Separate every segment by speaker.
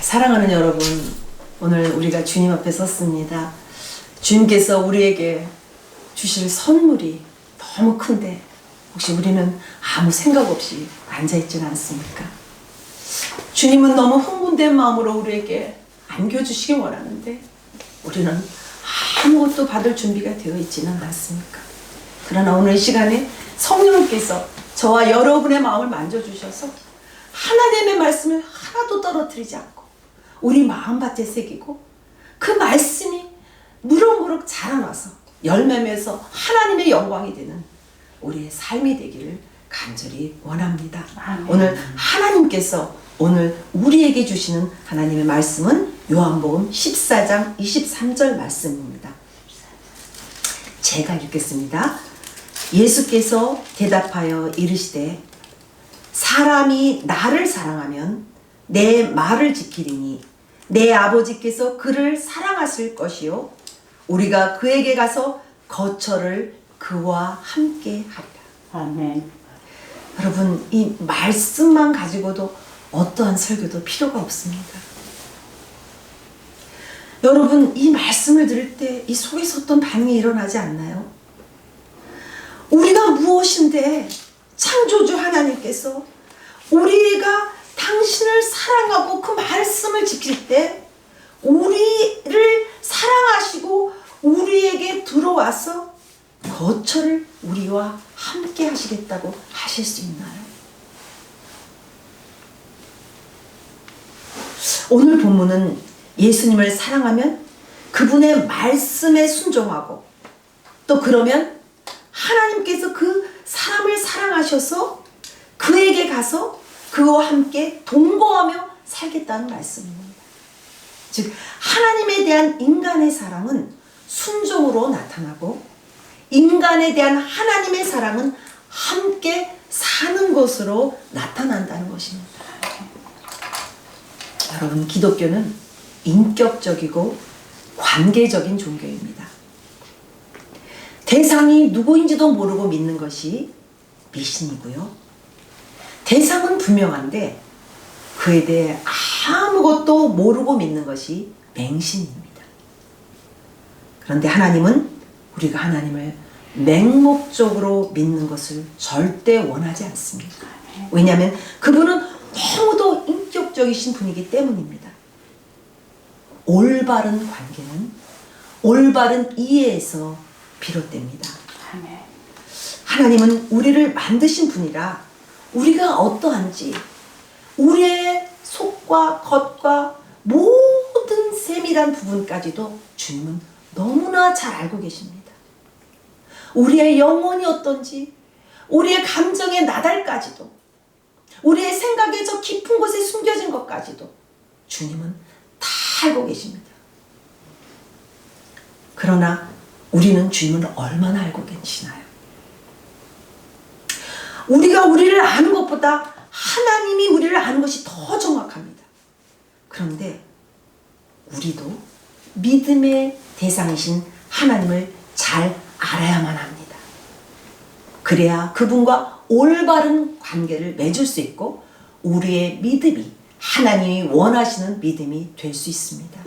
Speaker 1: 사랑하는 여러분, 오늘 우리가 주님 앞에 섰습니다. 주님께서 우리에게 주실 선물이 너무 큰데 혹시 우리는 아무 생각 없이 앉아있지는 않습니까? 주님은 너무 흥분된 마음으로 우리에게 안겨주시기 원하는데 우리는 아무것도 받을 준비가 되어 있지는 않습니까? 그러나 오늘 이 시간에 성령께서 저와 여러분의 마음을 만져주셔서 하나님의 말씀을 하나도 떨어뜨리지 않고 우리 마음밭에 새기고 그 말씀이 무럭무럭 자라나서 열매맺어서 하나님의 영광이 되는 우리의 삶이 되기를 간절히 원합니다. 오늘 하나님께서 오늘 우리에게 주시는 하나님의 말씀은 요한복음 14장 23절 말씀입니다. 제가 읽겠습니다. 예수께서 대답하여 이르시되 사람이 나를 사랑하면 내 말을 지키리니 내 아버지께서 그를 사랑하실 것이요 우리가 그에게 가서 거처를 그와 함께 하리라.
Speaker 2: 아멘.
Speaker 1: 여러분, 이 말씀만 가지고도 어떠한 설교도 필요가 없습니다. 여러분, 이 말씀을 들을 때 이 속에서 어떤 반응이 일어나지 않나요? 우리가 무엇인데 창조주 하나님께서 우리가 당신을 사랑하고 그 말씀을 지킬 때 우리를 사랑하시고 우리에게 들어와서 거처를 우리와 함께 하시겠다고 하실 수 있나요? 오늘 본문은 예수님을 사랑하면 그분의 말씀에 순종하고 또 그러면 하나님께서 그 사람을 사랑하셔서 그에게 가서 그와 함께 동거하며 살겠다는 말씀입니다. 즉 하나님에 대한 인간의 사랑은 순종으로 나타나고 인간에 대한 하나님의 사랑은 함께 사는 것으로 나타난다는 것입니다. 여러분, 기독교는 인격적이고 관계적인 종교입니다. 대상이 누구인지도 모르고 믿는 것이 미신이고요. 대상은 분명한데 그에 대해 아무것도 모르고 믿는 것이 맹신입니다. 그런데 하나님은 우리가 하나님을 맹목적으로 믿는 것을 절대 원하지 않습니다. 왜냐하면 그분은 너무도 인격적이신 분이기 때문입니다. 올바른 관계는 올바른 이해에서 비롯됩니다. 하나님은 우리를 만드신 분이라 우리가 어떠한지 우리의 속과 겉과 모든 세밀한 부분까지도 주님은 너무나 잘 알고 계십니다. 우리의 영혼이 어떤지 우리의 감정의 나달까지도 우리의 생각의 저 깊은 곳에 숨겨진 것까지도 주님은 다 알고 계십니다. 그러나 우리는 주님을 얼마나 알고 계시나요? 우리가 우리를 아는 것보다 하나님이 우리를 아는 것이 더 정확합니다. 그런데 우리도 믿음의 대상이신 하나님을 잘 알아야만 합니다. 그래야 그분과 올바른 관계를 맺을 수 있고 우리의 믿음이 하나님이 원하시는 믿음이 될 수 있습니다.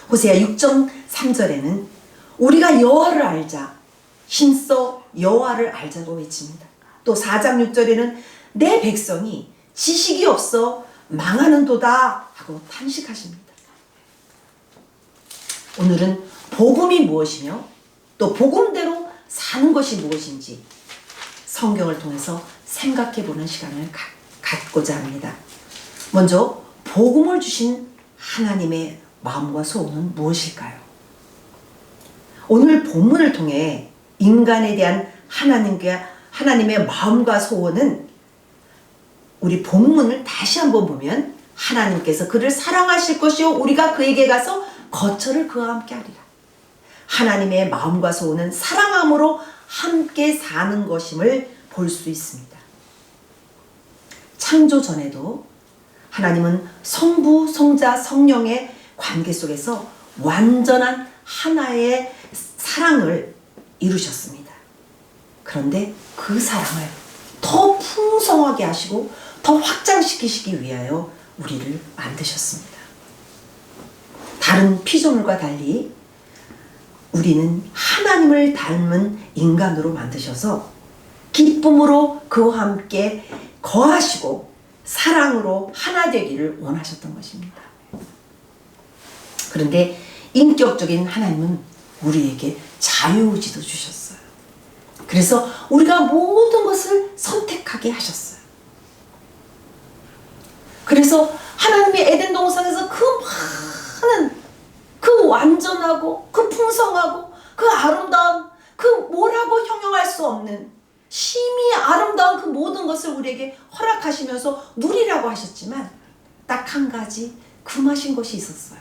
Speaker 1: 호세아 6장 3절에는 우리가 여호와를 알자 힘써 여호와를 알자고 외칩니다. 또 4장 6절에는 내 백성이 지식이 없어 망하는도다 하고 탄식하십니다. 오늘은 복음이 무엇이며 또 복음대로 사는 것이 무엇인지 성경을 통해서 생각해보는 시간을 갖고자 합니다. 먼저 복음을 주신 하나님의 마음과 소원은 무엇일까요? 오늘 본문을 통해 인간에 대한 하나님의 마음과 소원은 우리 본문을 다시 한번 보면 하나님께서 그를 사랑하실 것이요 우리가 그에게 가서 거처를 그와 함께 하리라. 하나님의 마음과 소원은 사랑함으로 함께 사는 것임을 볼 수 있습니다. 창조 전에도 하나님은 성부, 성자, 성령의 관계 속에서 완전한 하나의 사랑을 이루셨습니다. 그런데 그 사랑을 더 풍성하게 하시고 더 확장시키시기 위하여 우리를 만드셨습니다. 다른 피조물과 달리 우리는 하나님을 닮은 인간으로 만드셔서 기쁨으로 그와 함께 거하시고 사랑으로 하나 되기를 원하셨던 것입니다. 그런데 인격적인 하나님은 우리에게 자유의지도 주셨어요. 그래서 우리가 모든 것을 선택하게 하셨어요. 그래서 하나님이 에덴 동산에서 그 많은 그 완전하고 그 풍성하고 그 아름다운 그 뭐라고 형용할 수 없는 심히 아름다운 그 모든 것을 우리에게 허락하시면서 누리라고 하셨지만 딱 한 가지 금하신 것이 있었어요.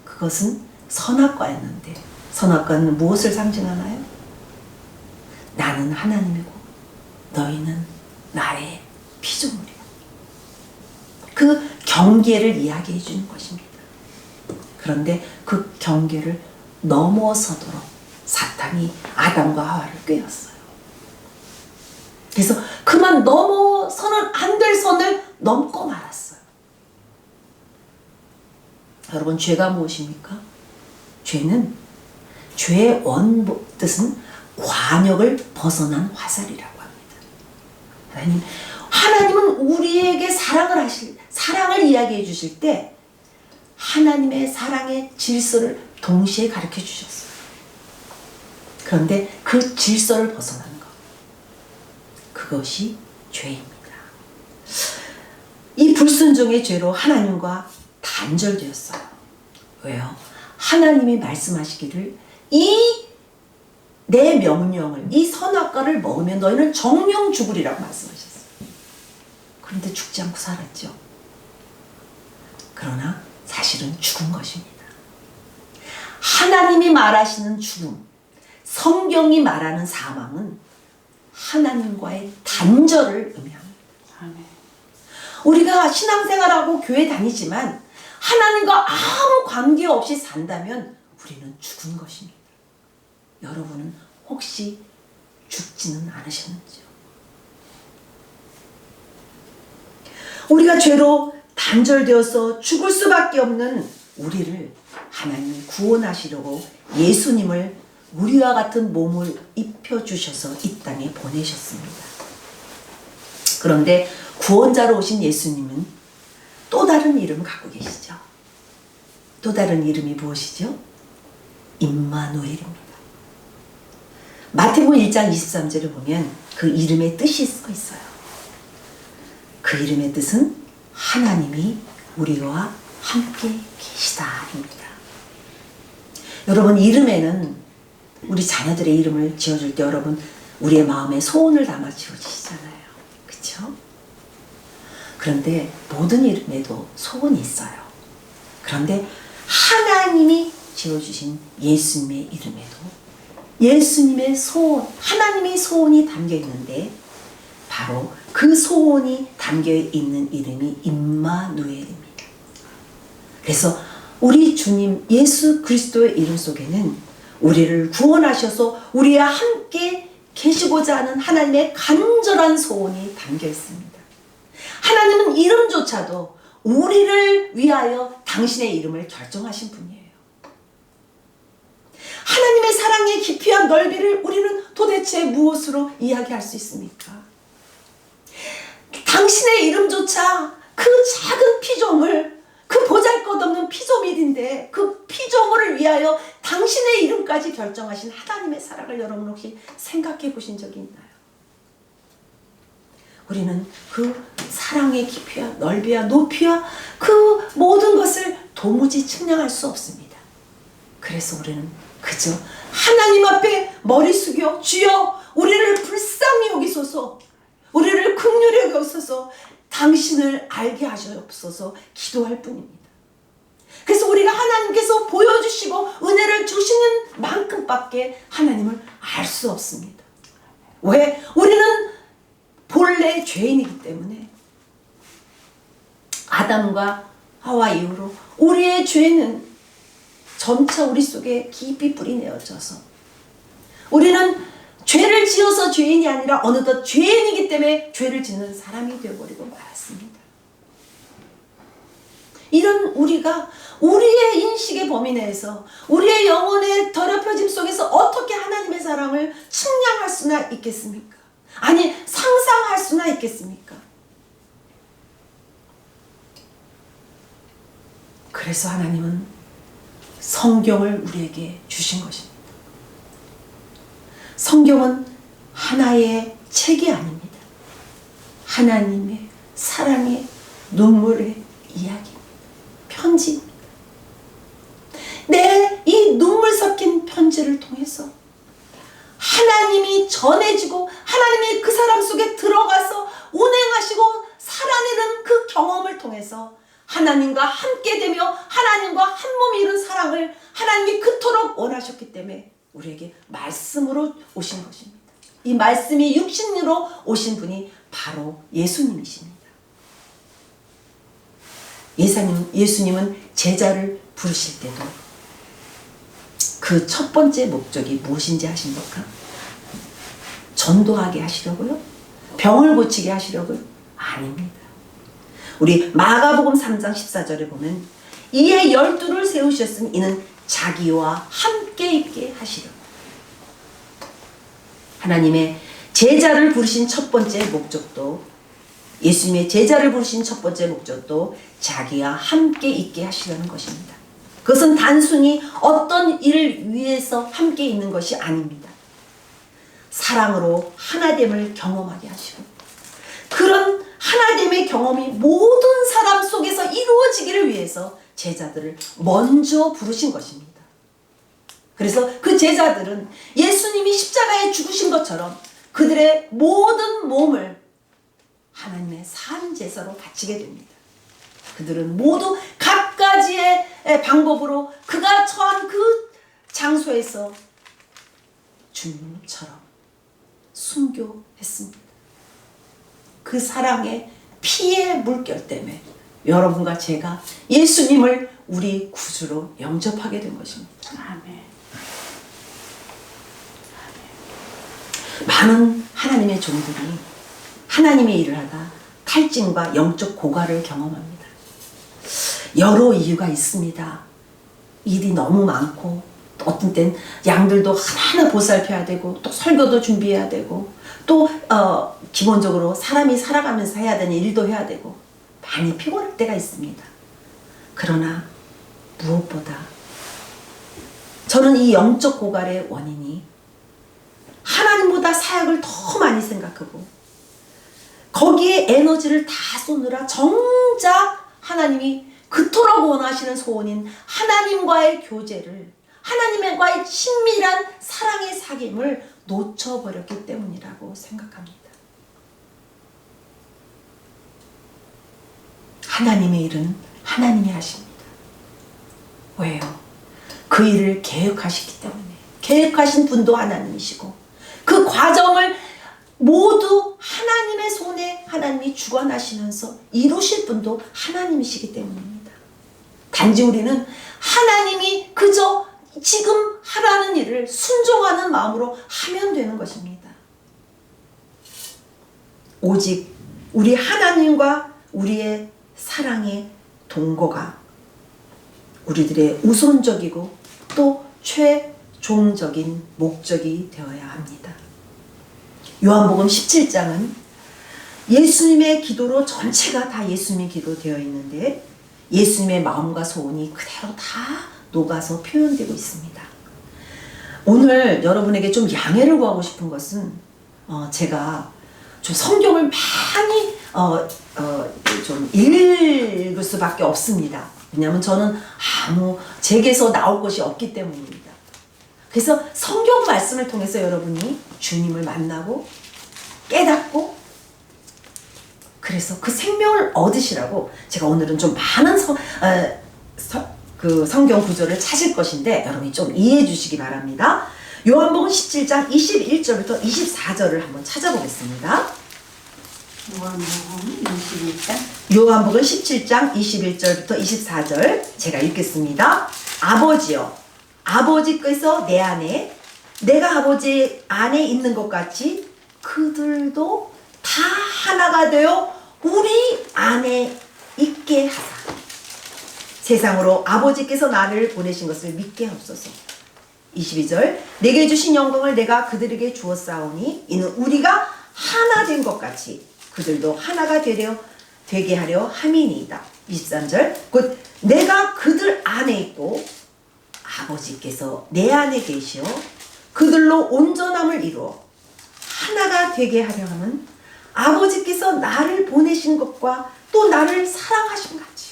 Speaker 1: 그것은 선악과였는데 선악과는 무엇을 상징하나요? 나는 하나님이고 너희는 나의 피조물이야. 그 경계를 이야기해 주는 것입니다. 그런데 그 경계를 넘어서도록 사탄이 아담과 하와를 꾀었어요. 그래서 그만 넘어서는 안 될 선을 넘고 말았어요. 여러분, 죄가 무엇입니까? 죄는 죄의 원뜻은 관역을 벗어난 화살이라고 합니다. 하나님은 우리에게 사랑을 이야기해 주실 때 하나님의 사랑의 질서를 동시에 가르쳐 주셨어요. 그런데 그 질서를 벗어난 것, 그것이 죄입니다. 이 불순종의 죄로 하나님과 단절되었어요. 왜요? 하나님이 말씀하시기를 이 내 명령을, 이 선악과를 먹으면 너희는 정령 죽으리라고 말씀하셨어요. 그런데 죽지 않고 살았죠. 그러나 사실은 죽은 것입니다. 하나님이 말하시는 죽음, 성경이 말하는 사망은 하나님과의 단절을 의미합니다. 아멘. 우리가 신앙생활하고 교회 다니지만 하나님과 아무 관계없이 산다면 우리는 죽은 것입니다. 여러분은 혹시 죽지는 않으셨는지요? 우리가 죄로 단절되어서 죽을 수밖에 없는 우리를 하나님이 구원하시려고 예수님을 우리와 같은 몸을 입혀주셔서 이 땅에 보내셨습니다. 그런데 구원자로 오신 예수님은 또 다른 이름을 갖고 계시죠. 또 다른 이름이 무엇이죠? 임마누엘입니다. 마태복음 1장 23절을 보면 그 이름의 뜻이 써 있어요. 그 이름의 뜻은 하나님이 우리와 함께 계시다입니다. 여러분, 이름에는 우리 자녀들의 이름을 지어줄 때 여러분 우리의 마음에 소원을 담아 지어주시잖아요. 그렇죠? 그런데 모든 이름에도 소원이 있어요. 그런데 하나님이 지어주신 예수님의 이름에도 예수님의 소원, 하나님의 소원이 담겨 있는데 바로 그 소원이 담겨 있는 이름이 임마누엘입니다. 그래서 우리 주님 예수 그리스도의 이름 속에는 우리를 구원하셔서 우리와 함께 계시고자 하는 하나님의 간절한 소원이 담겨 있습니다. 하나님은 이름조차도 우리를 위하여 당신의 이름을 결정하신 분이에요. 하나님의 사랑의 깊이와 넓이를 우리는 도대체 무엇으로 이야기할 수 있습니까? 당신의 이름조차 그 작은 피조물, 그 보잘것없는 피조물인데 그 피조물을 위하여 당신의 이름까지 결정하신 하나님의 사랑을 여러분 혹시 생각해 보신 적이 있나요? 우리는 그 사랑의 깊이와 넓이와 높이와 그 모든 것을 도무지 측량할 수 없습니다. 그래서 우리는 그저 하나님 앞에 머리 숙여 주여 우리를 불쌍히 여기소서, 우리를 긍휼히 여기소서, 당신을 알게 하시옵소서 기도할 뿐입니다. 그래서 우리가 하나님께서 보여주시고 은혜를 주시는 만큼밖에 하나님을 알 수 없습니다. 왜? 우리는 본래 죄인이기 때문에 아담과 하와 이후로 우리의 죄는 점차 우리 속에 깊이 뿌리 내어져서 우리는 죄를 지어서 죄인이 아니라 어느덧 죄인이기 때문에 죄를 짓는 사람이 되어버리고 말았습니다. 이런 우리가 우리의 인식의 범위 내에서 우리의 영혼의 더럽혀짐 속에서 어떻게 하나님의 사랑을 측량할 수나 있겠습니까? 아니 상상할 수나 있겠습니까? 그래서 하나님은 성경을 우리에게 주신 것입니다. 성경은 하나의 책이 아닙니다. 하나님의 사랑의 눈물의 이야기입니다. 편지입니다. 내 이 눈물 섞인 편지를 통해서 하나님이 전해지고 하나님이 그 사람 속에 들어가서 운행하시고 살아내는 그 경험을 통해서 하나님과 함께 되며 하나님과 한 몸이 이룬 사랑을 하나님이 그토록 원하셨기 때문에 우리에게 말씀으로 오신 것입니다. 이 말씀이 육신으로 오신 분이 바로 예수님이십니다. 예수님은 제자를 부르실 때도 그 첫 번째 목적이 무엇인지 아십니까? 전도하게 하시려고요? 병을 고치게 하시려고요? 아닙니다. 우리 마가복음 3장 14절에 보면 이에 12를 세우셨으니 이는 자기와 함께 있게 하시려고. 하나님의 제자를 부르신 첫 번째 목적도 예수님의 제자를 부르신 첫 번째 목적도 자기와 함께 있게 하시려는 것입니다. 그것은 단순히 어떤 일을 위해서 함께 있는 것이 아닙니다. 사랑으로 하나됨을 경험하게 하시고 그런 하나됨의 경험이 모든 사람 속에서 이루어지기를 위해서 제자들을 먼저 부르신 것입니다. 그래서 그 제자들은 예수님이 십자가에 죽으신 것처럼 그들의 모든 몸을 하나님의 산 제사로 바치게 됩니다. 그들은 모두 각가지의 방법으로 그가 처한 그 장소에서 주님처럼 순교했습니다. 그 사랑의 피의 물결 때문에 여러분과 제가 예수님을 우리 구주로 영접하게 된 것입니다.
Speaker 2: 아멘.
Speaker 1: 많은 하나님의 종들이 하나님의 일을 하다 탈진과 영적 고갈을 경험합니다. 여러 이유가 있습니다. 일이 너무 많고 어떤 땐 양들도 하나하나 보살펴야 되고 또 설교도 준비해야 되고 또 기본적으로 사람이 살아가면서 해야 되는 일도 해야 되고 많이 피곤할 때가 있습니다. 그러나 무엇보다 저는 이 영적 고갈의 원인이 하나님보다 사역을 더 많이 생각하고 거기에 에너지를 다 쏟느라 정작 하나님이 그토록 원하시는 소원인 하나님과의 교제를 하나님과의 친밀한 사랑의 사귐을 놓쳐버렸기 때문이라고 생각합니다. 하나님의 일은 하나님이 하십니다. 왜요? 그 일을 계획하시기 때문에. 계획하신 분도 하나님이시고 그 과정을 모두 하나님의 손에 하나님이 주관하시면서 이루실 분도 하나님이시기 때문입니다. 단지 우리는 하나님이 그저 지금 하라는 일을 순종하는 마음으로 하면 되는 것입니다. 오직 우리 하나님과 우리의 사랑의 동거가 우리들의 우선적이고 또 최종적인 목적이 되어야 합니다. 요한복음 17장은 예수님의 기도로 전체가 다 예수님의 기도 되어 있는데 예수님의 마음과 소원이 그대로 다 녹아서 표현되고 있습니다. 오늘 여러분에게 좀 양해를 구하고 싶은 것은 제가 좀 성경을 많이 좀 읽을 수밖에 없습니다. 왜냐하면 저는 제게서 나올 것이 없기 때문입니다. 그래서 성경 말씀을 통해서 여러분이 주님을 만나고 깨닫고 그래서 그 생명을 얻으시라고 제가 오늘은 좀 많은 그 성경 구절을 찾을 것인데 여러분이 좀 이해해 주시기 바랍니다. 요한복음 17장 21절부터 24절을 한번 찾아보겠습니다. 요한복음 17장 21절부터 24절 제가 읽겠습니다. 아버지여, 아버지께서 내 안에 내가 아버지 안에 있는 것 같이 그들도 다 하나가 되어 우리 안에 있게 하사 세상으로 아버지께서 나를 보내신 것을 믿게 하옵소서. 22절 내게 주신 영광을 내가 그들에게 주었사오니 이는 우리가 하나 된 것 같이 그들도 하나가 되게 하려 함이니이다. 23절 곧 내가 그들 안에 있고 아버지께서 내 안에 계시어 그들로 온전함을 이루어 하나가 되게 하려 함은 아버지께서 나를 보내신 것과 또 나를 사랑하신 같이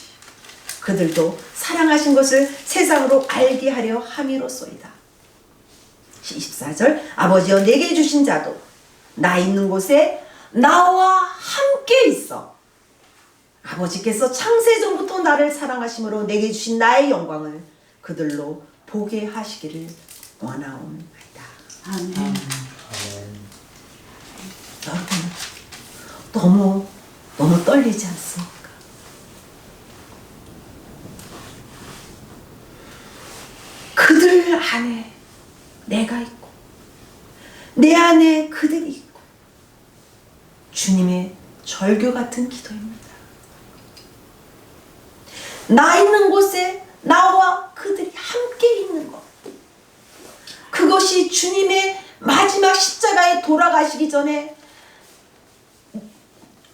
Speaker 1: 그들도 사랑하신 것을 세상으로 알게 하려 함이로소이다. 24절 아버지여 내게 주신 자도 나 있는 곳에 나와 함께 있어 아버지께서 창세전부터 나를 사랑하심으로 내게 주신 나의 영광을 그들로 보게 하시기를 원하옵나이다.
Speaker 2: 아멘.
Speaker 1: 여러분 너무 떨리지 않습니까? 그들 안에 내가 있고 내 안에 그들이 있고 주님의 절규 같은 기도입니다. 나 있는 곳에 나와 그들이 함께 있는 것. 그것이 주님의 마지막 십자가에 돌아가시기 전에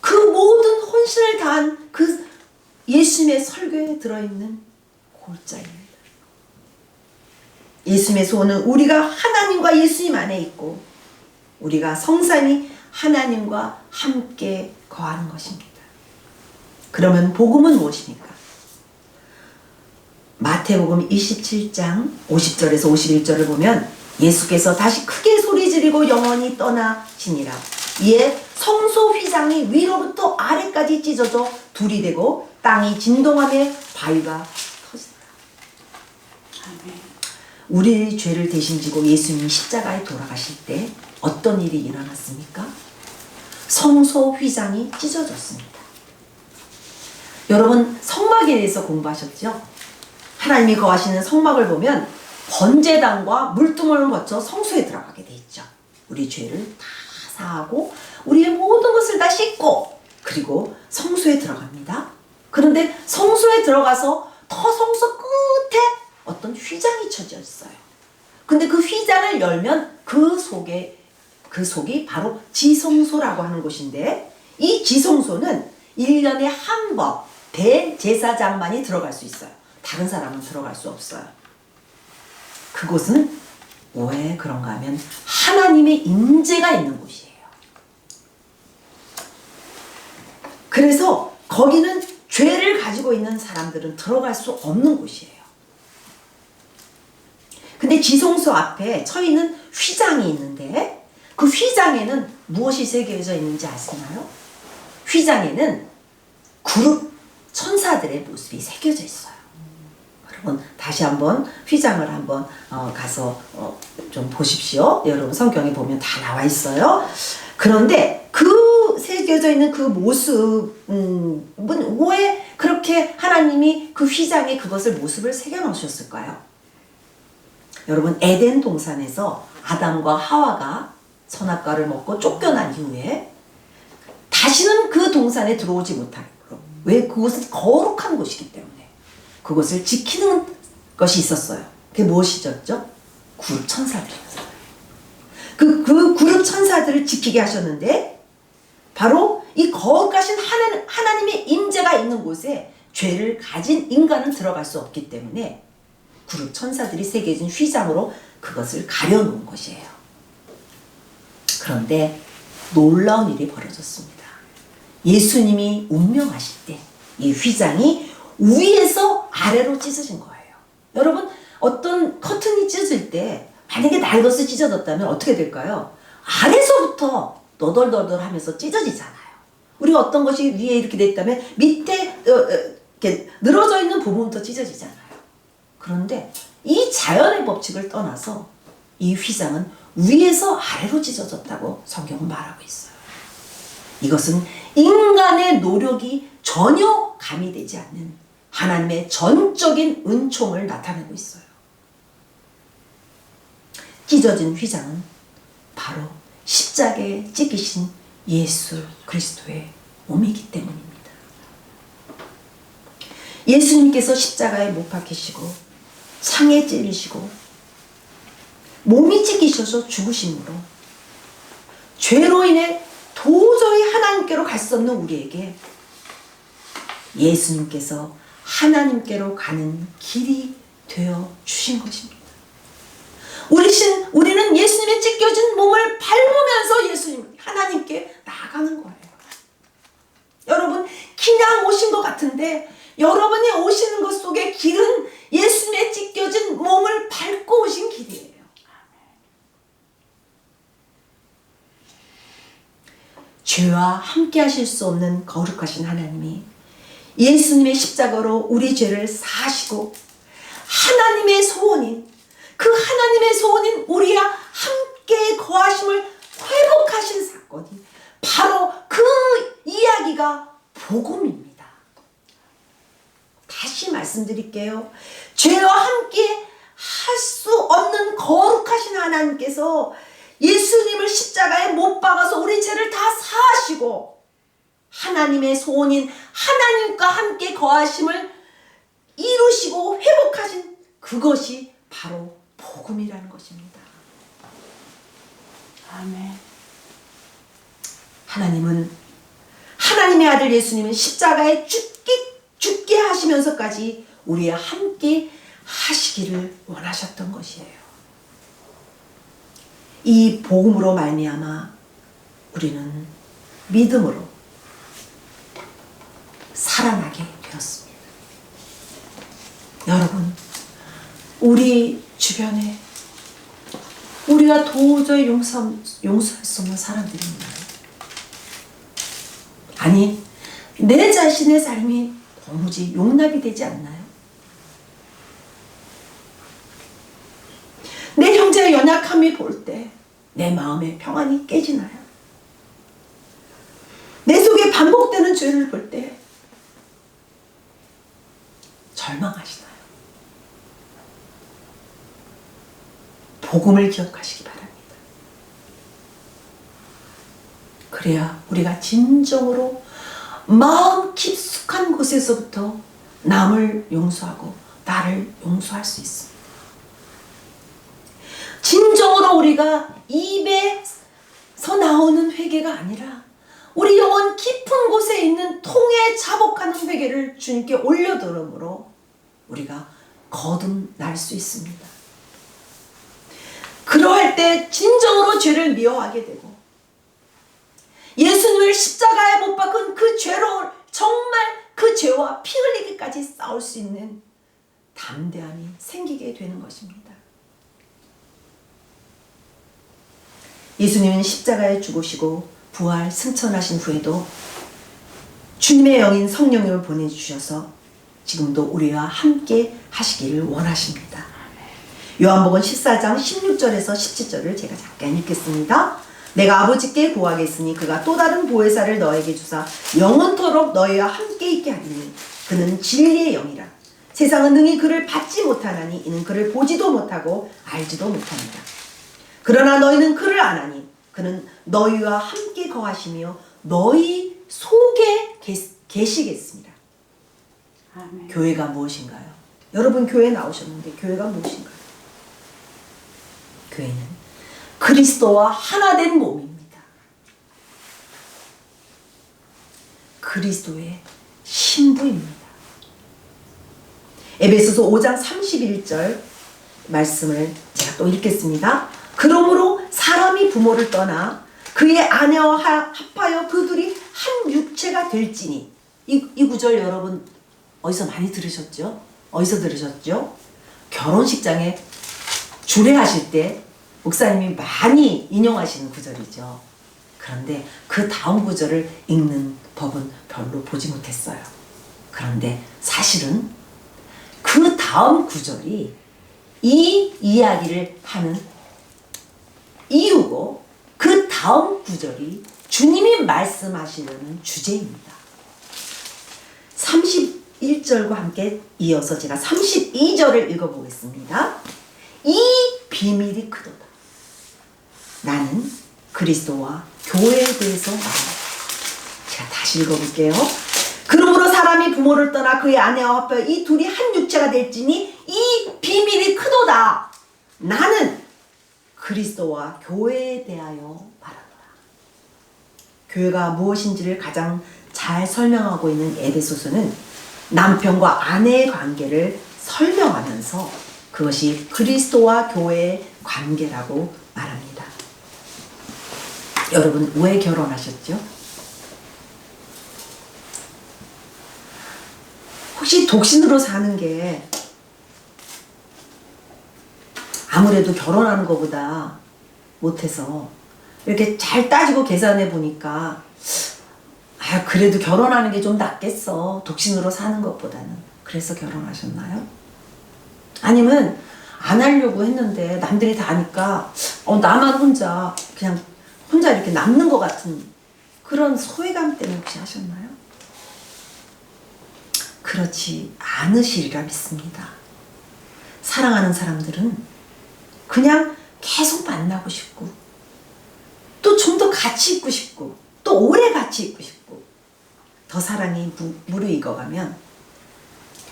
Speaker 1: 그 모든 혼신을 다한 그 예수님의 설교에 들어있는 골자입니다. 예수님의 소원은 우리가 하나님과 예수님 안에 있고 우리가 성삼위 하나님과 함께 거하는 것입니다. 그러면 복음은 무엇입니까? 마태복음 27장 50절에서 51절을 보면 예수께서 다시 크게 소리 지르고 영원히 떠나시니라. 이에 성소 휘장이 위로부터 아래까지 찢어져 둘이 되고 땅이 진동하며 바위가 터진다. 우리의 죄를 대신 지고 예수님이 십자가에 돌아가실 때 어떤 일이 일어났습니까? 성소 휘장이 찢어졌습니다. 여러분 성막에 대해서 공부하셨죠? 하나님이 거하시는 성막을 보면 번제단과 물두멍을 거쳐 성소에 들어가게 돼 있죠. 우리 죄를 다 사하고 우리의 모든 것을 다 씻고 그리고 성소에 들어갑니다. 그런데 성소에 들어가서 더 성소 끝에 어떤 휘장이 쳐져 있어요. 근데 그 휘장을 열면 그 속이 바로 지성소라고 하는 곳인데 이 지성소는 1년에 한 번 대제사장만이 들어갈 수 있어요. 다른 사람은 들어갈 수 없어요. 그곳은 왜 그런가 하면 하나님의 임재가 있는 곳이에요. 그래서 거기는 죄를 가지고 있는 사람들은 들어갈 수 없는 곳이에요. 근데 지성소 앞에 쳐 있는 휘장이 있는데 그 휘장에는 무엇이 새겨져 있는지 아시나요? 휘장에는 그룹 천사들의 모습이 새겨져 있어요. 여러분 다시 한번 휘장을 한번 가서 좀 보십시오. 여러분 성경에 보면 다 나와 있어요. 그런데 그 새겨져 있는 그 모습은 왜 그렇게 하나님이 그 휘장에 그것을 모습을 새겨 놓으셨을까요? 여러분 에덴 동산에서 아담과 하와가 선악과를 먹고 쫓겨난 이후에 다시는 그 동산에 들어오지 못하도록 왜 그곳은 거룩한 곳이기 때문에 그것을 지키는 것이 있었어요. 그게 무엇이었죠? 그룹 천사들이었어요. 그 그룹 천사들을 지키게 하셨는데 바로 이 거룩하신 하나님의 임재가 있는 곳에 죄를 가진 인간은 들어갈 수 없기 때문에 그룹 천사들이 새겨진 휘장으로 그것을 가려놓은 것이에요. 그런데 놀라운 일이 벌어졌습니다. 예수님이 운명하실 때 이 휘장이 위에서 아래로 찢어진 거예요. 여러분 어떤 커튼이 찢어질 때 만약에 날것이 찢어졌다면 어떻게 될까요? 아래서부터 너덜너덜 하면서 찢어지잖아요. 우리가 어떤 것이 위에 이렇게 돼 있다면 밑에 이렇게 늘어져 있는 부분부터 찢어지잖아요. 그런데 이 자연의 법칙을 떠나서 이 휘장은 위에서 아래로 찢어졌다고 성경은 말하고 있어요. 이것은 인간의 노력이 전혀 가미되지 않는 하나님의 전적인 은총을 나타내고 있어요. 찢어진 휘장은 바로 십자가에 찢기신 예수 그리스도의 몸이기 때문입니다. 예수님께서 십자가에 못 박히시고 창에 찔리시고 몸이 찢기셔서 죽으심으로 죄로 인해 도저히 하나님께로 갈 수 없는 우리에게 예수님께서 하나님께로 가는 길이 되어 주신 것입니다. 우리는 예수님의 찢겨진 몸을 밟으면서 예수님 하나님께 나아가는 거예요. 여러분, 그냥 오신 것 같은데 여러분이 오시는 것 속에 길은 예수님의 찢겨진 몸을 밟고 오신 길이에요. 죄와 함께 하실 수 없는 거룩하신 하나님이 예수님의 십자가로 우리 죄를 사하시고 하나님의 소원인 우리와 함께 거하심을 회복하신 사건이 바로 그 이야기가 복음입니다. 다시 말씀드릴게요. 죄와 함께 할 수 없는 거룩하신 하나님께서 예수님을 십자가에 못 박아서 우리 죄를 다 사하시고 하나님의 소원인 하나님과 함께 거하심을 이루시고 회복하신 그것이 바로 복음이라는 것입니다.
Speaker 2: 아멘.
Speaker 1: 하나님의 아들 예수님은 십자가에 죽게 하시면서까지 우리와 함께 하시기를 원하셨던 것이에요. 이 복음으로 말미암아 우리는 믿음으로 살아나게 되었습니다. 여러분, 우리 주변에 우리가 도저히 용서할 수 없는 사람들이 있나요? 아니, 내 자신의 삶이 도무지 용납이 되지 않나요? 내 형제의 연약함이 볼 때 내 마음의 평안이 깨지나요? 내 속에 반복되는 죄를 볼 때 절망하시나요? 복음을 기억하시기 바랍니다. 그래야 우리가 진정으로 마음 깊숙한 곳에서부터 남을 용서하고 나를 용서할 수 있습니다. 진정으로 우리가 입에서 나오는 회개가 아니라 우리 영혼 깊은 곳에 있는 통에 자복하는 회개를 주님께 올려드림으로 우리가 거듭날 수 있습니다. 그러할 때 진정으로 죄를 미워하게 되고 예수님을 십자가에 못 박은 그 죄로 정말 그 죄와 피 흘리기까지 싸울 수 있는 담대함이 생기게 되는 것입니다. 예수님은 십자가에 죽으시고 부활 승천하신 후에도 주님의 영인 성령님을 보내주셔서 지금도 우리와 함께 하시기를 원하십니다. 요한복음 14장 16절에서 17절을 제가 잠깐 읽겠습니다. 내가 아버지께 구하겠으니 그가 또 다른 보혜사를 너에게 주사 영원토록 너희와 함께 있게 하리니 그는 진리의 영이라. 세상은 능히 그를 받지 못하나니 이는 그를 보지도 못하고 알지도 못합니다. 그러나 너희는 그를 아나니 그는 너희와 함께 거하시며 너희 속에 계시겠습니다.
Speaker 2: 아멘.
Speaker 1: 교회가 무엇인가요? 여러분, 교회 나오셨는데 교회가 무엇인가요? 교회는 그리스도와 하나 된 몸입니다. 그리스도의 신부입니다. 에베소서 5장 31절 말씀을 제가 또 읽겠습니다. 그러므로 사람이 부모를 떠나 그의 아내와 합하여 그들이 한 육체가 될지니. 이 구절 여러분 어디서 많이 들으셨죠? 어디서 들으셨죠? 결혼식장에 주례하실 때 목사님이 많이 인용하시는 구절이죠. 그런데 그 다음 구절을 읽는 법은 별로 보지 못했어요. 그런데 사실은 그 다음 구절이 이 이야기를 하는 이유고 그 다음 구절이 주님이 말씀하시려는 주제입니다. 31절과 함께 이어서 제가 32절을 읽어보겠습니다. 이 비밀이 크도다. 나는 그리스도와 교회에 대해서 말합니다. 제가 다시 읽어볼게요. 그러므로 사람이 부모를 떠나 그의 아내와 합하여 이 둘이 한 육체가 될지니 이 비밀이 크도다. 나는 그리스도와 교회에 대하여 말하노라. 교회가 무엇인지를 가장 잘 설명하고 있는 에베소서는 남편과 아내의 관계를 설명하면서 그것이 그리스도와 교회의 관계라고 말합니다. 여러분 왜 결혼하셨죠? 혹시 독신으로 사는 게 아무래도 결혼하는 것보다 못해서 이렇게 잘 따지고 계산해 보니까 그래도 결혼하는 게 좀 낫겠어. 독신으로 사는 것보다는. 그래서 결혼하셨나요? 아니면 안 하려고 했는데 남들이 다 하니까 나만 혼자 그냥 혼자 이렇게 남는 것 같은 그런 소외감 때문에 혹시 하셨나요? 그렇지 않으시리라 믿습니다. 사랑하는 사람들은 그냥 계속 만나고 싶고 또 좀 더 같이 있고 싶고 또 오래 같이 있고 싶고 더 사랑이 무르익어가면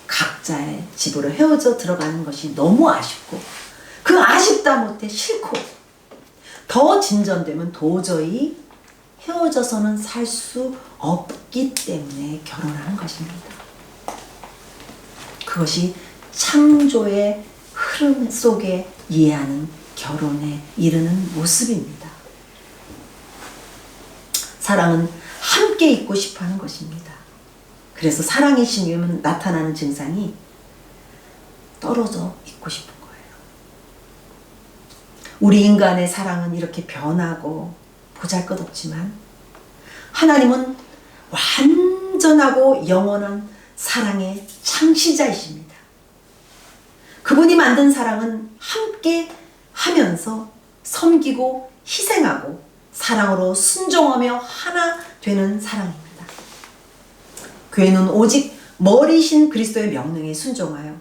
Speaker 1: 각자의 집으로 헤어져 들어가는 것이 너무 아쉽고 그 아쉽다 못해 싫고 더 진전되면 도저히 헤어져서는 살 수 없기 때문에 결혼하는 것입니다. 그것이 창조의 흐름 속에 이해하는 결혼에 이르는 모습입니다. 사랑은 함께 있고 싶어 하는 것입니다. 그래서 사랑이 심으면 나타나는 증상이 떨어져 있고 싶은 거예요. 우리 인간의 사랑은 이렇게 변하고 보잘것없지만 하나님은 완전하고 영원한 사랑의 창시자이십니다. 그분이 만든 사랑은 함께 하면서 섬기고 희생하고 사랑으로 순종하며 하나 되는 사랑입니다. 교회는 오직 머리신 그리스도의 명령에 순종하여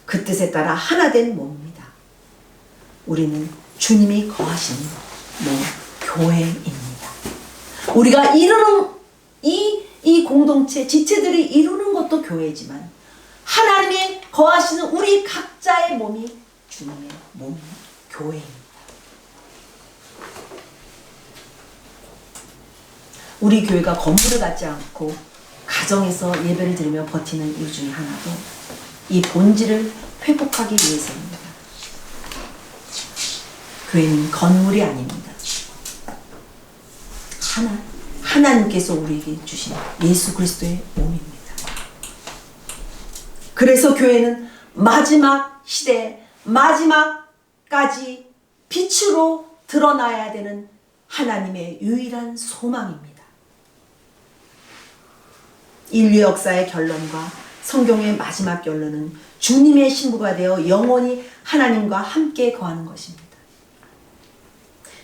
Speaker 1: 그 뜻에 따라 하나 된 몸입니다. 우리는 주님이 거하시는 몸, 교회입니다. 우리가 이루는 이 공동체, 지체들이 이루는 것도 교회지만 하나님이 거하시는 우리 각자의 몸이 주님의 몸, 교회입니다. 우리 교회가 건물을 갖지 않고 가정에서 예배를 드리며 버티는 이유 중에 하나도 이 본질을 회복하기 위해서입니다. 교회는 건물이 아닙니다. 하나님께서 우리에게 주신 예수 그리스도의 몸입니다. 그래서 교회는 마지막 시대, 마지막까지 빛으로 드러나야 되는 하나님의 유일한 소망입니다. 인류 역사의 결론과 성경의 마지막 결론은 주님의 신부가 되어 영원히 하나님과 함께 거하는 것입니다.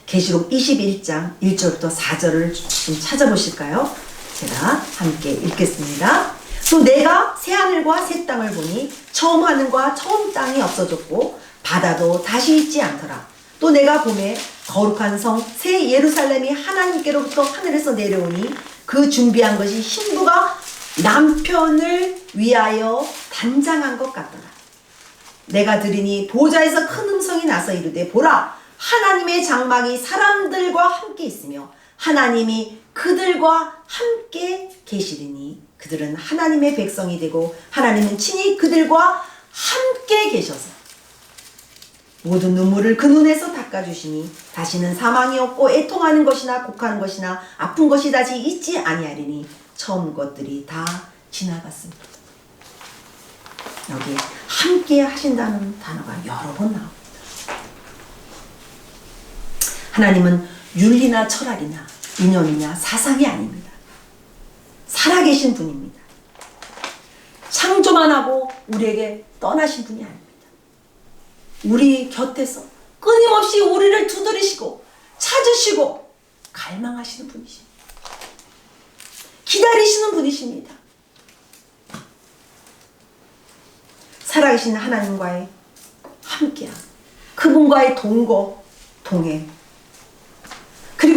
Speaker 1: 계시록 21장 1절부터 4절을 좀 찾아보실까요? 제가 함께 읽겠습니다. 또 내가 새하늘과 새 땅을 보니 처음 하늘과 처음 땅이 없어졌고 바다도 다시 있지 않더라. 또 내가 보매 거룩한 성 새 예루살렘이 하나님께로부터 하늘에서 내려오니 그 준비한 것이 신부가 남편을 위하여 단장한 것 같더라. 내가 들으니 보좌에서 큰 음성이 나서 이르되 보라 하나님의 장막이 사람들과 함께 있으며 하나님이 그들과 함께 계시리니 그들은 하나님의 백성이 되고 하나님은 친히 그들과 함께 계셔서 모든 눈물을 그 눈에서 닦아주시니 다시는 사망이 없고 애통하는 것이나 곡하는 것이나 아픈 것이 다시 있지 아니하리니 처음 것들이 다 지나갔습니다. 여기 함께 하신다는 단어가 여러 번 나옵니다. 하나님은 윤리나 철학이나 이념이나 사상이 아닙니다. 살아계신 분입니다. 창조만 하고 우리에게 떠나신 분이 아닙니다. 우리 곁에서 끊임없이 우리를 두드리시고 찾으시고 갈망하시는 분이십니다. 기다리시는 분이십니다. 살아계신 하나님과의 함께함, 그분과의 동거, 동행,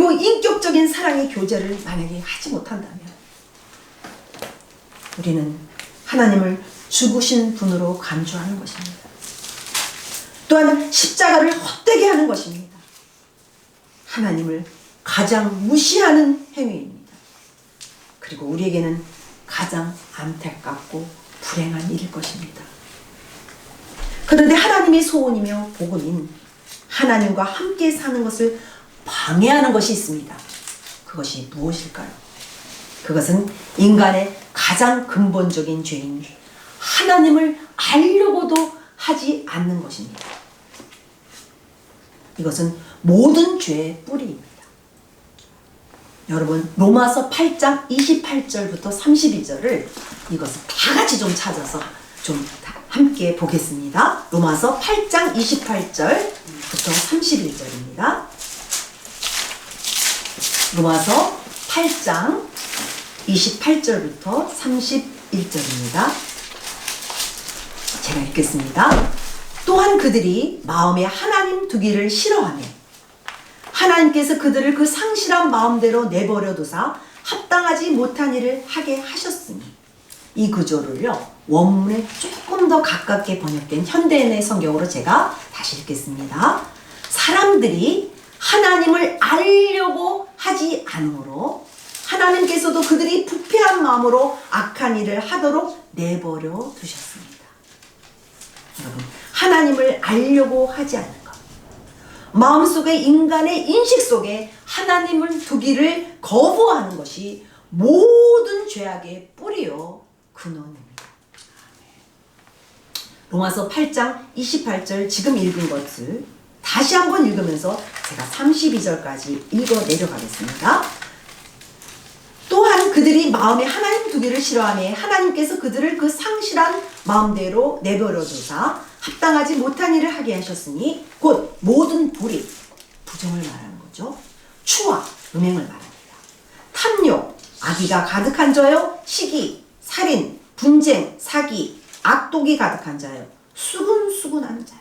Speaker 1: 그리고 인격적인 사랑의 교제를 만약에 하지 못한다면 우리는 하나님을 죽으신 분으로 간주하는 것입니다. 또한 십자가를 헛되게 하는 것입니다. 하나님을 가장 무시하는 행위입니다. 그리고 우리에게는 가장 안타깝고 불행한 일일 것입니다. 그런데 하나님의 소원이며 복음인 하나님과 함께 사는 것을 방해하는 것이 있습니다. 그것이 무엇일까요? 그것은 인간의 가장 근본적인 죄인 하나님을 알려고도 하지 않는 것입니다. 이것은 모든 죄의 뿌리입니다. 여러분 로마서 8장 28절부터 32절을 이것을 다 같이 좀 찾아서 좀 함께 보겠습니다. 로마서 8장 28절부터 31절입니다. 로마서 8장 28절부터 31절입니다. 제가 읽겠습니다. 또한 그들이 마음에 하나님 두기를 싫어하며 하나님께서 그들을 그 상실한 마음대로 내버려 두사 합당하지 못한 일을 하게 하셨으니, 이 구조를요 원문에 조금 더 가깝게 번역된 현대인의 성경으로 제가 다시 읽겠습니다. 사람들이 하나님을 알려고 하지 않으므로 하나님께서도 그들이 부패한 마음으로 악한 일을 하도록 내버려 두셨습니다. 여러분, 하나님을 알려고 하지 않는 것, 마음속에 인간의 인식 속에 하나님을 두기를 거부하는 것이 모든 죄악의 뿌리요 근원입니다. 로마서 8장 28절 지금 읽은 것을 다시 한번 읽으면서 제가 32절까지 읽어 내려가겠습니다. 또한 그들이 마음에 하나님 두기를 싫어하며 하나님께서 그들을 그 상실한 마음대로 내버려 두사 합당하지 못한 일을 하게 하셨으니, 곧 모든 불의, 부정을 말하는 거죠. 추와 음행을 말합니다. 탐욕, 악의가 가득한 자요. 시기, 살인, 분쟁, 사기, 악독이 가득한 자요. 수근수근한 자요.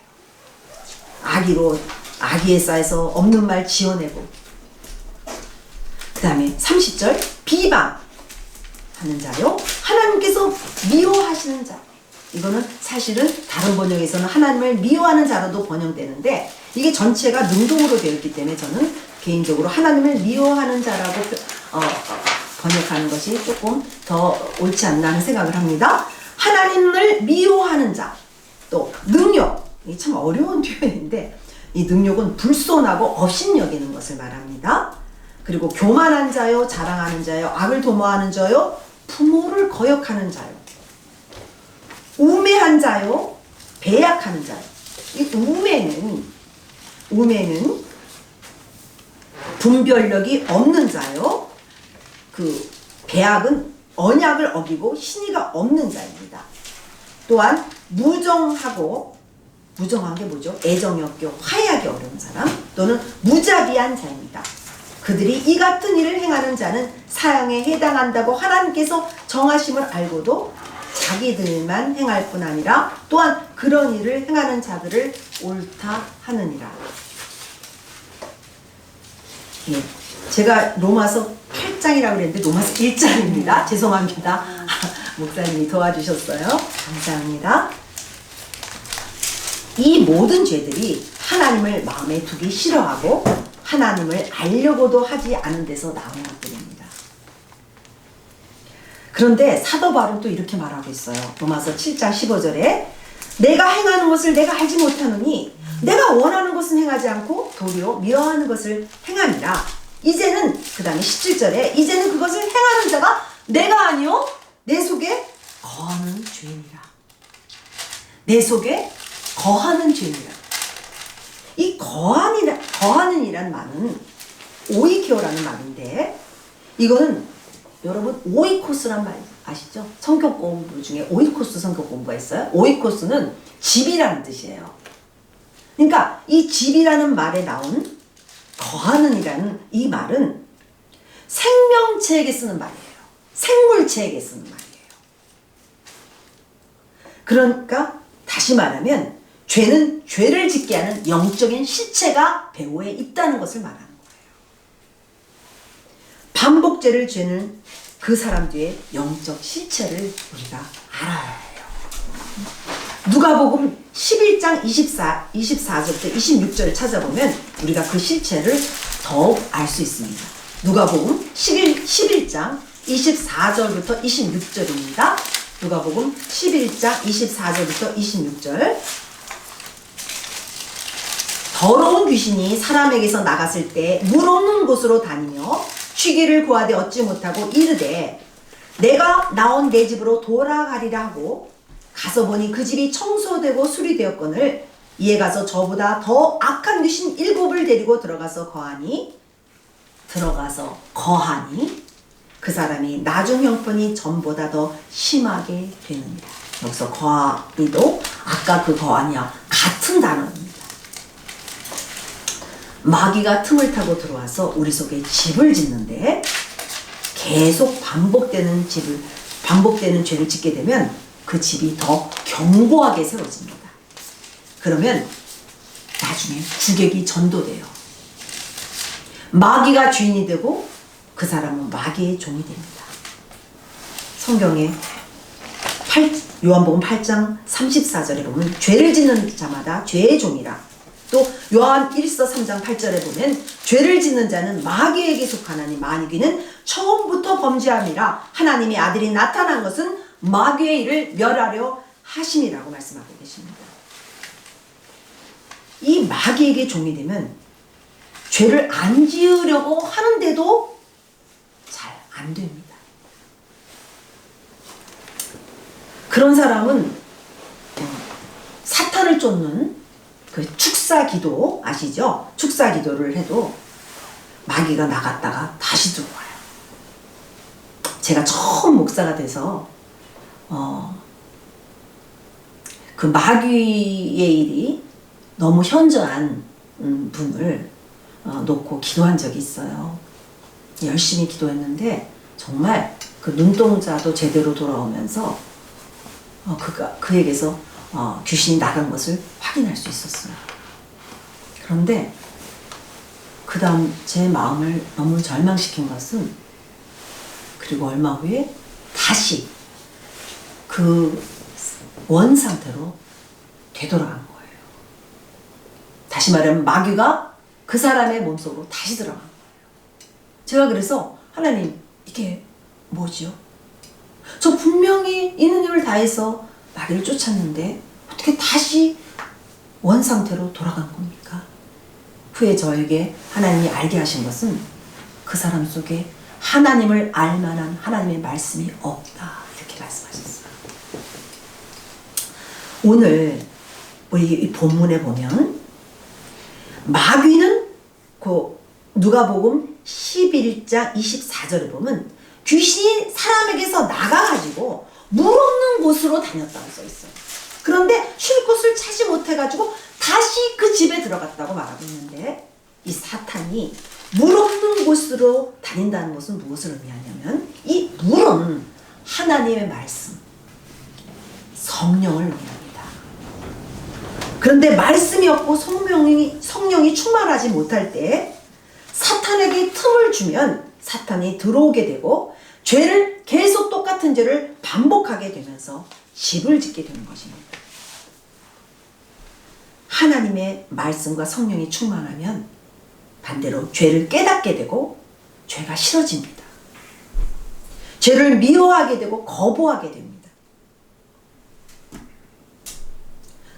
Speaker 1: 악의에 쌓여서 없는 말 지어내고, 그 다음에 30절 비방하는 자요. 하나님께서 미워하시는 자. 이거는 사실은 다른 번역에서는 하나님을 미워하는 자로도 번역되는데, 이게 전체가 능동으로 되어 있기 때문에 저는 개인적으로 하나님을 미워하는 자라고 번역하는 것이 조금 더 옳지 않나 하는 생각을 합니다. 하나님을 미워하는 자, 또 능욕, 이게 참 어려운 표현인데 이 능욕은 불손하고 업신여기는 것을 말합니다. 그리고 교만한 자요, 자랑하는 자요, 악을 도모하는 자요, 부모를 거역하는 자요, 우매한 자요, 배약하는 자요. 이 우매는 분별력이 없는 자요, 그 배약은 언약을 어기고 신의가 없는 자입니다. 또한 무정한 게 뭐죠? 애정이 없고 화해하기 어려운 사람, 또는 무자비한 자입니다. 그들이 이 같은 일을 행하는 자는 사형에 해당한다고 하나님께서 정하심을 알고도 자기들만 행할 뿐 아니라 또한 그런 일을 행하는 자들을 옳다 하느니라. 예, 제가 로마서 8장이라고 그랬는데 로마서 1장입니다. 죄송합니다. 목사님이 도와주셨어요. 감사합니다. 이 모든 죄들이 하나님을 마음에 두기 싫어하고 하나님을 알려고도 하지 않은 데서 나오는 것들입니다. 그런데 사도 바울은 또 이렇게 말하고 있어요. 로마서 7장 15절에 내가 행하는 것을 내가 알지 못하노니 내가 원하는 것은 행하지 않고 도리어 미워하는 것을 행하니라. 이제는, 그 다음에 17절에 이제는 그것을 행하는 자가 내가 아니요 내 속에 거하는 죄니라. 내 속에 거하는 죄니라. 이 거하는 이란 말은 오이케오라는 말인데, 이거는 여러분 오이코스란 말 아시죠? 성격 공부 중에 오이코스 성격 공부가 있어요. 오이코스는 집이라는 뜻이에요. 그러니까 이 집이라는 말에 나온 거하는 이라는 이 말은 생명체에게 쓰는 말이에요. 생물체에게 쓰는 말이에요. 그러니까 다시 말하면 죄는 죄를 짓게 하는 영적인 실체가 배후에 있다는 것을 말하는 거예요. 반복죄를 지는 그 사람 뒤에 영적 실체를 우리가 알아야 해요. 누가복음 11장 24절부터 26절을 찾아보면 우리가 그 실체를 더욱 알 수 있습니다. 누가복음 11장 24절부터 26절입니다. 누가복음 11장 24절부터 26절. 더러운 귀신이 사람에게서 나갔을 때 물 없는 곳으로 다니며 쉬기를 구하되 얻지 못하고 이르되 내가 나온 내 집으로 돌아가리라 하고 가서 보니 그 집이 청소되고 수리되었거늘 이에 가서 저보다 더 악한 귀신 7을 데리고 들어가서 거하니 그 사람이 나중 형편이 전보다 더 심하게 되느니라. 여기서 거하니도 아까 그 거하니와 같은 단어입니다. 마귀가 틈을 타고 들어와서 우리 속에 집을 짓는데 계속 반복되는 죄를 짓게 되면 그 집이 더 견고하게 세워집니다. 그러면 나중에 주객이 전도돼요. 마귀가 주인이 되고 그 사람은 마귀의 종이 됩니다. 성경에 요한복음 8장 34절에 보면 죄를 짓는 자마다 죄의 종이라. 또 요한 1서 3장 8절에 보면 죄를 짓는 자는 마귀에게 속하나니 마귀는 처음부터 범죄함이라 하나님의 아들이 나타난 것은 마귀의 일을 멸하려 하심이라고 말씀하고 계십니다. 이 마귀에게 종이 되면 죄를 안 지으려고 하는데도 잘 안 됩니다. 그런 사람은 사탄을 쫓는 그 축사기도 아시죠? 축사기도를 해도 마귀가 나갔다가 다시 들어와요. 제가 처음 목사가 돼서 그 마귀의 일이 너무 현저한 분을 놓고 기도한 적이 있어요. 열심히 기도했는데 정말 그 눈동자도 제대로 돌아오면서 그에게서 귀신이 나간 것을 확인할 수 있었어요. 그런데 그 다음 제 마음을 너무 절망시킨 것은 그리고 얼마 후에 다시 그 원 상태로 되돌아간 거예요. 다시 말하면 마귀가 그 사람의 몸속으로 다시 들어간 거예요. 제가 그래서 하나님 이게 뭐지요? 저 분명히 있는 힘을 다해서 마귀를 쫓았는데 어떻게 다시 원 상태로 돌아간 겁니까? 후에 저에게 하나님이 알게 하신 것은 그 사람 속에 하나님을 알 만한 하나님의 말씀이 없다. 이렇게 말씀하셨어요. 오늘 우리 이 본문에 보면 마귀는 그 누가복음 11장 24절에 보면 귀신이 사람에게서 나가가지고 물 없는 곳으로 다녔다고 써있어요. 그런데 쉴 곳을 찾지 못해가지고 다시 그 집에 들어갔다고 말하고 있는데 이 사탄이 물 없는 곳으로 다닌다는 것은 무엇을 의미하냐면 이 물은 하나님의 말씀, 성령을 의미합니다. 그런데 말씀이 없고 성령이 충만하지 못할 때 사탄에게 틈을 주면 사탄이 들어오게 되고 죄를 계속 똑같은 죄를 반복하게 되면서 집을 짓게 되는 것입니다. 하나님의 말씀과 성령이 충만하면 반대로 죄를 깨닫게 되고 죄가 싫어집니다. 죄를 미워하게 되고 거부하게 됩니다.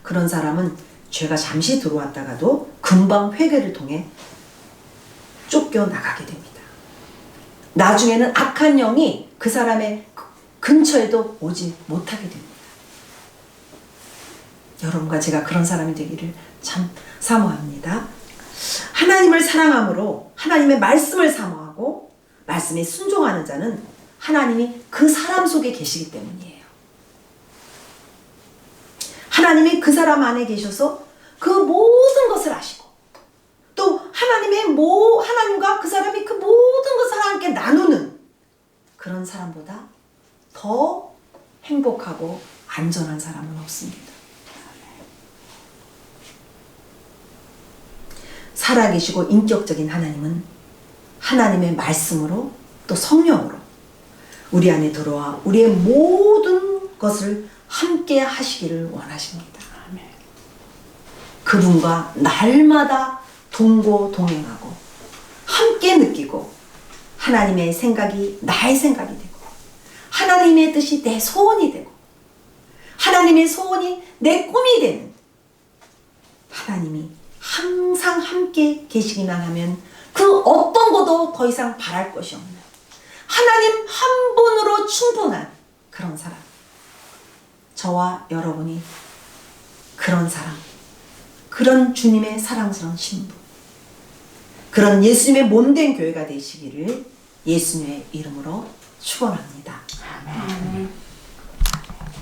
Speaker 1: 그런 사람은 죄가 잠시 들어왔다가도 금방 회개를 통해 쫓겨나가게 됩니다. 나중에는 악한 영이 그 사람의 근처에도 오지 못하게 됩니다. 여러분과 제가 그런 사람이 되기를 참 사모합니다. 하나님을 사랑함으로 하나님의 말씀을 사모하고 말씀에 순종하는 자는 하나님이 그 사람 속에 계시기 때문이에요. 하나님이 그 사람 안에 계셔서 그 모든 것을 아시고 또 하나님과 그 사람이 그 모든 것을 함께 나누는 그런 사람보다 더 행복하고 안전한 사람은 없습니다. 살아계시고 인격적인 하나님은 하나님의 말씀으로 또 성령으로 우리 안에 들어와 우리의 모든 것을 함께 하시기를 원하십니다.
Speaker 2: 아멘.
Speaker 1: 그분과 날마다 동고동행하고 함께 느끼고 하나님의 생각이 나의 생각이 되고 하나님의 뜻이 내 소원이 되고 하나님의 소원이 내 꿈이 되는 하나님이 항상 함께 계시기만 하면 그 어떤 것도 더 이상 바랄 것이 없는 하나님 한 분으로 충분한 그런 사람, 저와 여러분이 그런 사람, 그런 주님의 사랑스러운 신부, 그런 예수님의 몸된 교회가 되시기를 예수님의 이름으로 축원합니다.
Speaker 2: 아멘.